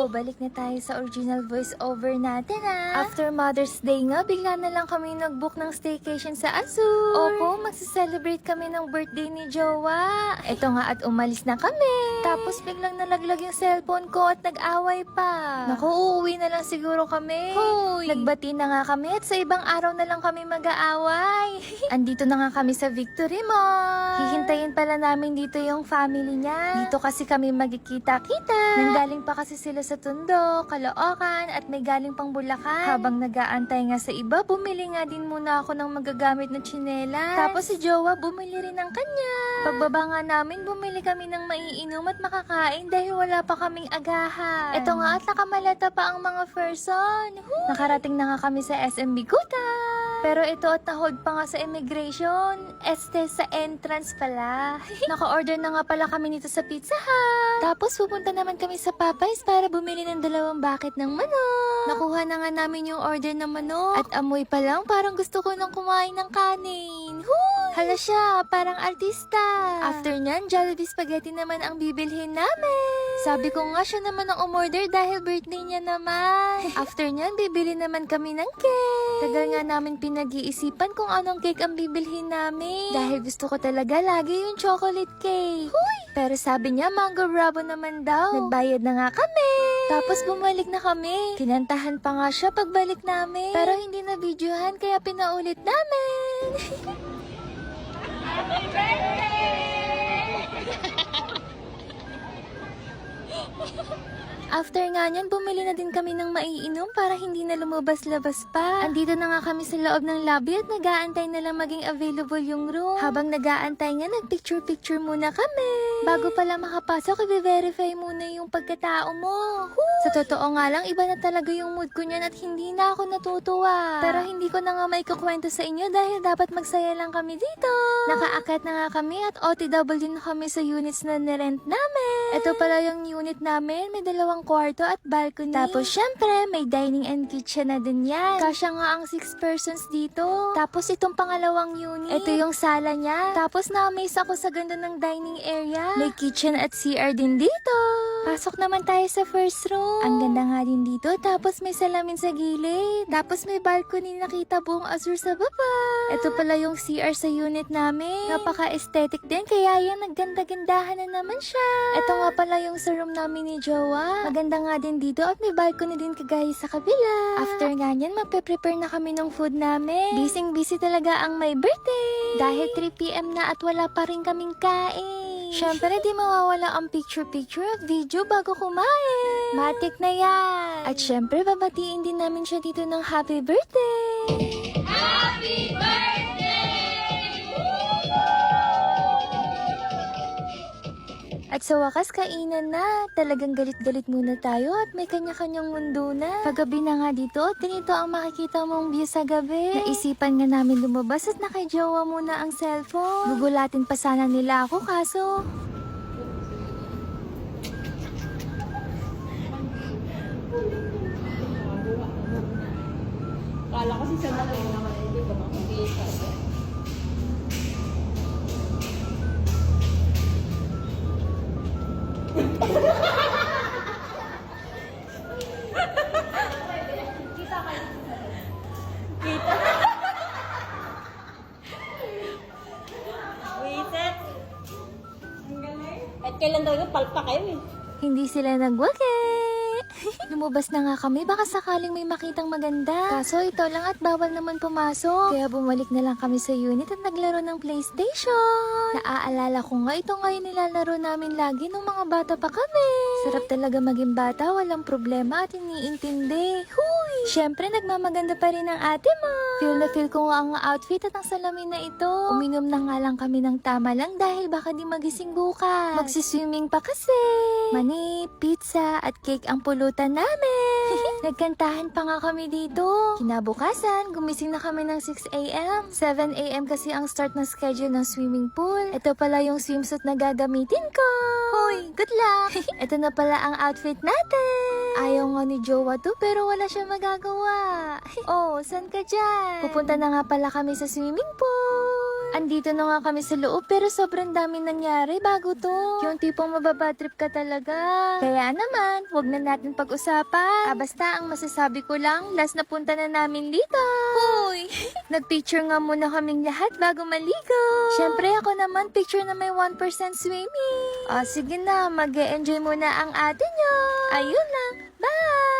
balik na tayo sa original voice-over natin After Mother's Day nga, bigla na lang kami nag-book ng staycation sa Azul. Opo, magsa-celebrate kami ng birthday ni Jowa. Eto nga at umalis na kami. Tapos biglang nalaglag yung cellphone ko at nag-away pa. Naku, uuwi na lang siguro kami. Hoy! Nagbati na nga kami at sa ibang araw na lang kami mag-aaway. Andito na nga kami sa Victory Mall. Hihintayin pala namin dito yung family niya. Dito kasi kami magkikita-kita. Nanggaling pa kasi sila sa Tondo, Caloocan, at may galing pang Bulacan. Habang nag-aantay nga sa iba, bumili nga din muna ako ng magagamit na tsinelas. Tapos si Jowa bumili rin ng kanya. Pagbaba nga namin, bumili kami ng maiinom at makakain dahil wala pa kaming agahan. Ito nga at nakamalata pa ang mga person. Nakarating na nga kami sa SM Biguta. Pero ito at na-hold pa nga sa immigration. Sa entrance pala. Naka-order na nga pala kami nito sa Pizza Hut. Tapos pupunta naman kami sa Popeyes para bumili ng 2 bucket ng manok. Nakuha na nga namin yung order ng manok. At amoy pa lang parang gusto ko nang kumain ng kanin. Hala siya, parang artista. After nyan, Jollibee Spaghetti naman ang bibilhin namin. Sabi ko nga siya naman ang umorder dahil birthday niya naman. After nyan, bibili naman kami ng cake. Tagal nga namin pinag-iisipan kung anong cake ang bibilhin namin. Dahil gusto ko talaga lagi yung chocolate cake. Pero sabi niya, mango bravo naman daw. Nagbayad na nga kami. Tapos bumalik na kami. Kinantahan pa nga siya pagbalik namin. Pero hindi na videohan kaya pinaulit namin. Happy birthday! After nga niyan, bumili na din kami ng maiinom para hindi na lumabas-labas pa. Andito na nga kami sa loob ng lobby at nag-aantay na lang maging available yung room. Habang nag-aantay nga, nag-picture-picture muna kami. Bago pala makapasok, i-verify muna yung pagkatao mo. Sa totoo nga lang, iba na talaga yung mood ko niyan at hindi na ako natutuwa. Pero hindi ko na nga may kukwento sa inyo dahil dapat magsaya lang kami dito. Nakaakyat na nga kami at OTW na kami sa units na nirent namin. Ito pala yung unit namin, may 2 kwarto at balcony. Tapos syempre, may dining and kitchen na din yan. Kasya nga ang 6 persons dito. Tapos itong pangalawang unit, ito yung sala niya. Tapos na-amaze ako sa ganda ng dining area. May kitchen at CR din dito. Pasok naman tayo sa first room. Ang ganda nga din dito. Tapos may salamin sa gilid. Tapos may balcony nakita buong Azur sa baba. Ito pala yung CR sa unit namin. Napaka-aesthetic din. Kaya yan, nagganda-gandahan na naman siya. Ito nga pala yung sa room namin ni Jowa. Maganda nga din dito at may balcony din kagaya sa kabila. After nga yan, magpe-prepare na kami ng food namin. Busy talaga ang my birthday. Dahil 3 PM na at wala pa rin kaming kain. Syempre, di mawawala ang picture-picture at video bago kumain. Matik na yan. At syempre, babatiin din namin siya dito ng happy birthday. Happy birthday! At sa wakas, kainan na. Talagang galit-galit muna tayo at may kanya-kanyang mundo na. Paggabi na nga dito at ganito ang makikita mong view sa gabi. Naisipan nga namin lumabas at nakaijowa muna ang cellphone. Gugulatin pa sana nila ako kaso... Kala ko si Sana kayo naman, hindi ba makikita? Kita. Wiset. Ang galing. At kailan daw yung palpa kayo eh? Hindi sila nagwagi. Lumabas na nga kami, baka sakaling may makitang maganda. Kaso ito lang at bawal naman pumasok. Kaya bumalik na lang kami sa unit at naglaro ng PlayStation. Naaalala ko nga, ito nga yung nilalaro namin lagi nung mga bata pa kami. Sarap talaga maging bata, walang problema at iniintindi. Huy! Siyempre, nagmamaganda pa rin ang ate mo. Feel na feel ko nga ang outfit at ang salamin na ito. Uminom na nga lang kami ng tama lang dahil baka di magising bukas. Magsiswimming pa kasi. Mani, pizza at cake ang pulutan namin. Nagkantahan pa nga kami dito. Kinabukasan, gumising na kami ng 6 AM. 7 AM kasi ang start ng schedule ng swimming pool. Ito pala yung swimsuit na gagamitin ko. Hoy, good luck! Ito na pala ang outfit natin. Ayaw nga ni Jowa to pero wala siya magagawa. Oh, san ka dyan? Pupunta na nga pala kami sa swimming pool. Andito na nga kami sa loob pero sobrang daming nangyari bago to. Yung tipong mababatrip ka talaga. Kaya naman, wag na natin pag-usapan. Basta ang masasabi ko lang, last na punta na namin dito. Hoy! Nagpicture nga muna kaming lahat bago maligo. Syempre ako naman, picture na may 1% swimming. Sige na, mag-e-enjoy muna ang ate nyo. Ayun lang. Bye!